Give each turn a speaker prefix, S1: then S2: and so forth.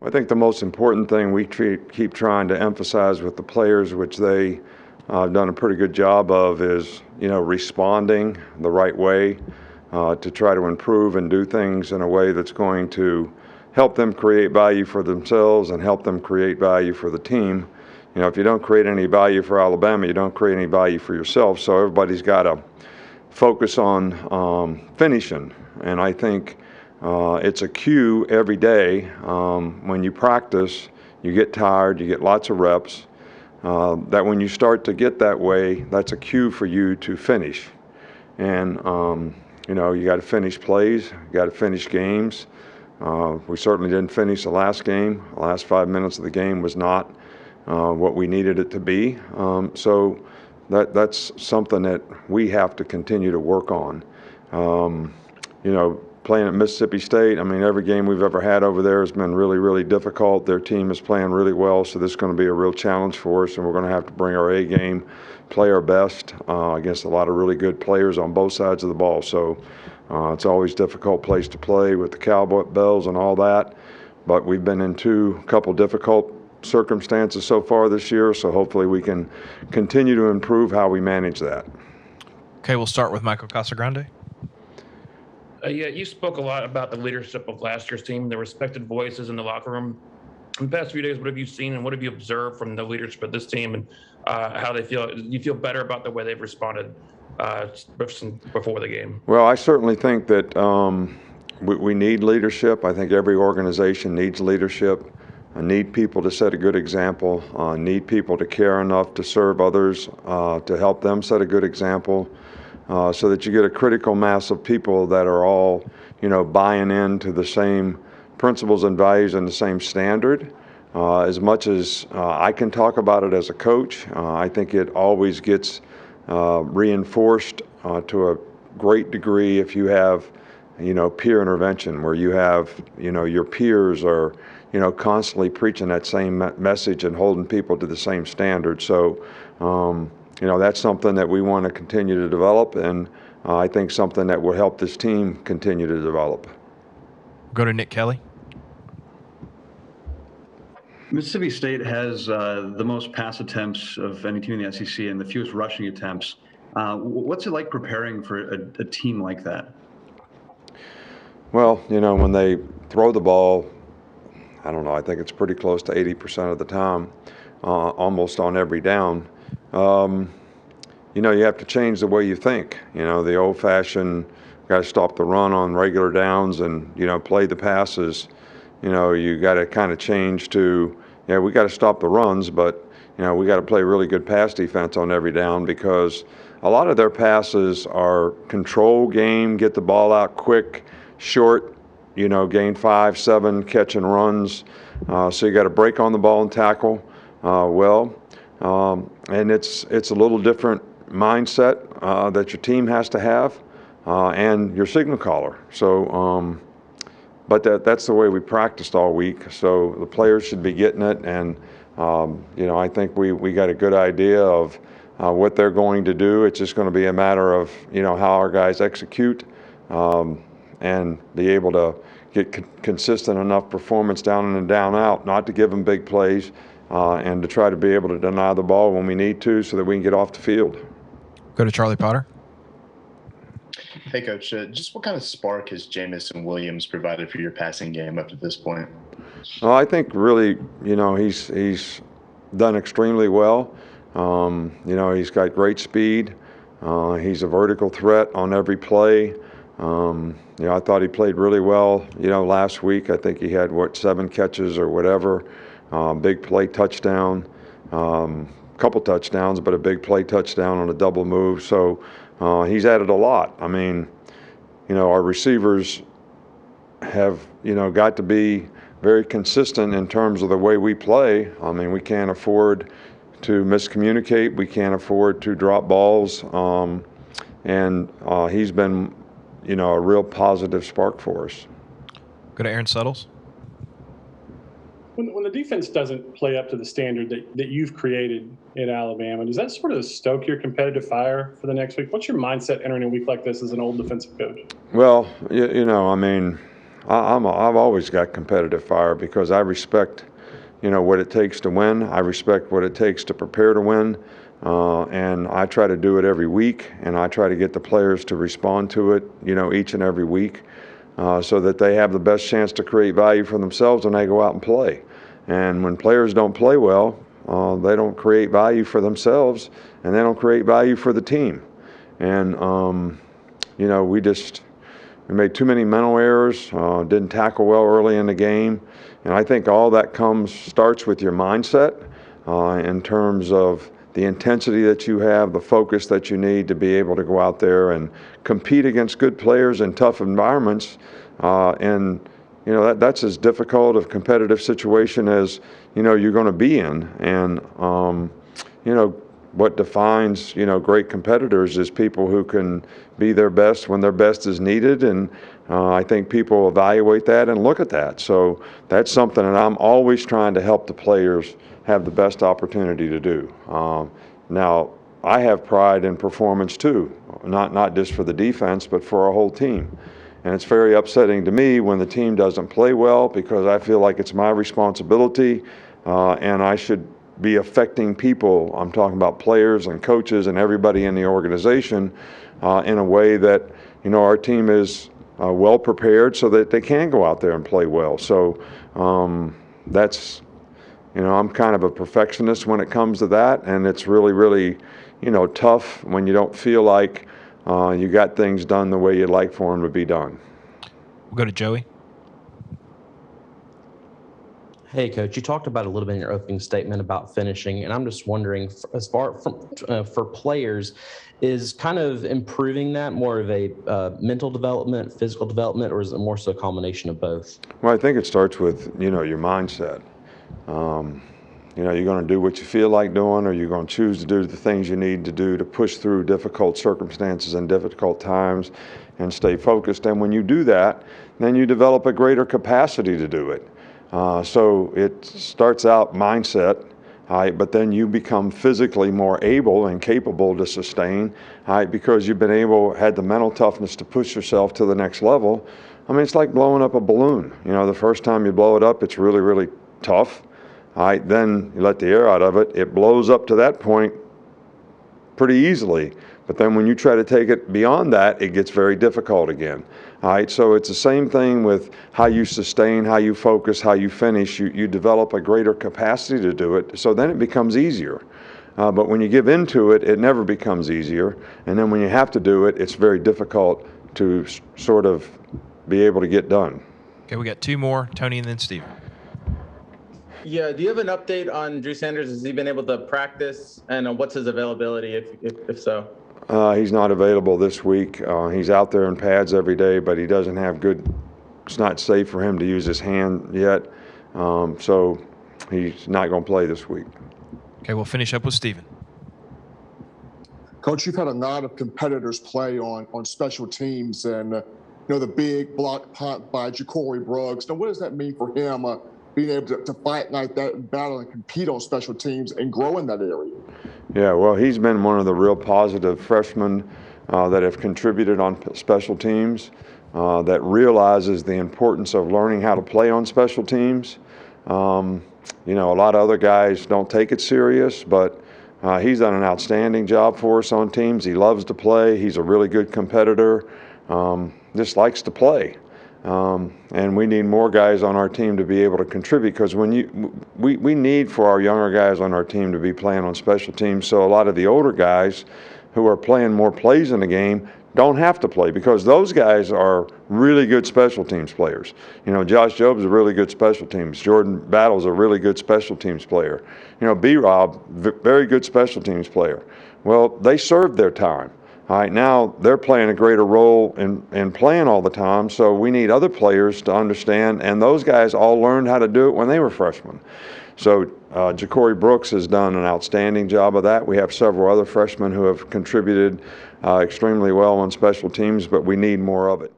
S1: I think the most important thing we keep trying to emphasize with the players, which they have done a pretty good job of, is responding the right way to try to improve and do things in a way that's going to help them create value for themselves and help them create value for the team. If you don't create any value for Alabama, you don't create any value for yourself. So everybody's got to focus on finishing, and I think it's a cue every day. When you practice, you get tired, you get lots of reps. That when you start to get that way, that's a cue for you to finish. And you got to finish plays, you got to finish games. We certainly didn't finish the last game. The last 5 minutes of the game was not what we needed it to be. So that's something that we have to continue to work on. Playing at Mississippi State, I mean, every game we've ever had over there has been really, really difficult. Their team is playing really well, so this is going to be a real challenge for us, and we're going to have to bring our A game, play our best against a lot of really good players on both sides of the ball. So it's always a difficult place to play with the cowbells and all that, but we've been into a couple difficult circumstances so far this year, so hopefully we can continue to improve how we manage that.
S2: Okay, we'll start with Michael Casagrande.
S3: Yeah, you spoke a lot about the leadership of last year's team, the respected voices in the locker room. In the past few days, what have you seen and what have you observed from the leadership of this team and how they feel? Do you feel better about the way they've responded before the game?
S1: Well, I certainly think that we need leadership. I think every organization needs leadership. I need people to set a good example. I need people to care enough to serve others, to help them set a good example. So that you get a critical mass of people that are all, buying into the same principles and values and the same standard. As much as I can talk about it as a coach, I think it always gets reinforced to a great degree if you have, peer intervention, where you have, your peers are, constantly preaching that same message and holding people to the same standard. So, that's something that we want to continue to develop, and I think something that will help this team continue to develop.
S2: Go to Nick Kelly.
S4: Mississippi State has the most pass attempts of any team in the SEC and the fewest rushing attempts. What's it like preparing for a team like that?
S1: Well, when they throw the ball, I don't know, I think it's pretty close to 80% of the time, almost on every down. You have to change the way you think. The old-fashioned got to stop the run on regular downs and, play the passes. You got to kind of change to, we got to stop the runs, but, we got to play really good pass defense on every down, because a lot of their passes are control game, get the ball out quick, short, gain 5, 7 catch and runs. So you got to break on the ball and tackle well. And it's a little different mindset that your team has to have, and your signal caller. So, but that's the way we practiced all week. So the players should be getting it, and I think we got a good idea of what they're going to do. It's just going to be a matter of how our guys execute, and be able to get consistent enough performance down in and down out, not to give them big plays. And to try to be able to deny the ball when we need to, so that we can get off the field.
S2: Go to Charlie Potter.
S5: Hey, Coach. Just what kind of spark has Jamison Williams provided for your passing game up to this point?
S1: Well, I think really, he's done extremely well. He's got great speed. He's a vertical threat on every play. I thought he played really well, last week. I think he had, 7 catches or whatever. Big play touchdown, couple touchdowns, but a big play touchdown on a double move. So he's added a lot. I mean, our receivers have, got to be very consistent in terms of the way we play. I mean, we can't afford to miscommunicate. We can't afford to drop balls. And he's been, a real positive spark for us.
S2: Go to Aaron Suttles.
S6: When the defense doesn't play up to the standard that you've created in Alabama, does that sort of stoke your competitive fire for the next week? What's your mindset entering a week like this as an old defensive coach?
S1: Well, I mean, I've always got competitive fire because I respect, what it takes to win. I respect what it takes to prepare to win. And I try to do it every week, and I try to get the players to respond to it, each and every week, so that they have the best chance to create value for themselves when they go out and play. And when players don't play well, they don't create value for themselves, and they don't create value for the team. And, we made too many mental errors, didn't tackle well early in the game. And I think all that starts with your mindset in terms of the intensity that you have, the focus that you need to be able to go out there and compete against good players in tough environments. That's as difficult a competitive situation as, you're going to be in. And, what defines, great competitors is people who can be their best when their best is needed. And I think people evaluate that and look at that. So that's something that I'm always trying to help the players have the best opportunity to do. Now, I have pride in performance too, not just for the defense, but for our whole team. And it's very upsetting to me when the team doesn't play well because I feel like it's my responsibility and I should be affecting people. I'm talking about players and coaches and everybody in the organization in a way that, our team is well prepared so that they can go out there and play well. So that's, I'm kind of a perfectionist when it comes to that, and it's really, really, tough when you don't feel like you got things done the way you'd like for them to be done.
S2: We'll go to Joey.
S7: Hey, Coach, you talked about a little bit in your opening statement about finishing, and I'm just wondering, as far for players, is kind of improving that more of a mental development, physical development, or is it more so a combination of both?
S1: Well, I think it starts with, your mindset. You're going to do what you feel like doing, or you're going to choose to do the things you need to do to push through difficult circumstances and difficult times and stay focused. And when you do that, then you develop a greater capacity to do it. So it starts out mindset, but then you become physically more able and capable to sustain, because you've had the mental toughness to push yourself to the next level. I mean, it's like blowing up a balloon. The first time you blow it up, it's really, really tough. Then you let the air out of it. It blows up to that point pretty easily. But then when you try to take it beyond that, it gets very difficult again. So it's the same thing with how you sustain, how you focus, how you finish. You develop a greater capacity to do it, so then it becomes easier. But when you give into it, it never becomes easier. And then when you have to do it, it's very difficult to sort of be able to get done.
S2: Okay, we got two more, Tony and then Steven.
S8: Yeah, do you have an update on Drew Sanders? Has he been able to practice, and what's his availability if so?
S1: He's not available this week. He's out there in pads every day, but he doesn't have it's not safe for him to use his hand yet. So he's not going to play this week.
S2: Okay, we'll finish up with Steven.
S9: Coach, you've had a lot of competitors play on special teams, and the big block punt by Ja'Cory Brooks. Now, what does that mean for him being able to fight like that and battle and compete on special teams and grow in that area?
S1: Yeah, well, he's been one of the real positive freshmen that have contributed on special teams, that realizes the importance of learning how to play on special teams. A lot of other guys don't take it serious, but he's done an outstanding job for us on teams. He loves to play. He's a really good competitor, just likes to play. And we need more guys on our team to be able to contribute, because we need for our younger guys on our team to be playing on special teams. So a lot of the older guys who are playing more plays in the game don't have to play, because those guys are really good special teams players. Josh Job's a really good special teams. Jordan Battle's a really good special teams player. B-Rob, very good special teams player. Well, they served their time. All right, now they're playing a greater role in playing all the time, so we need other players to understand, and those guys all learned how to do it when they were freshmen. So Ja'Cory Brooks has done an outstanding job of that. We have several other freshmen who have contributed extremely well on special teams, but we need more of it.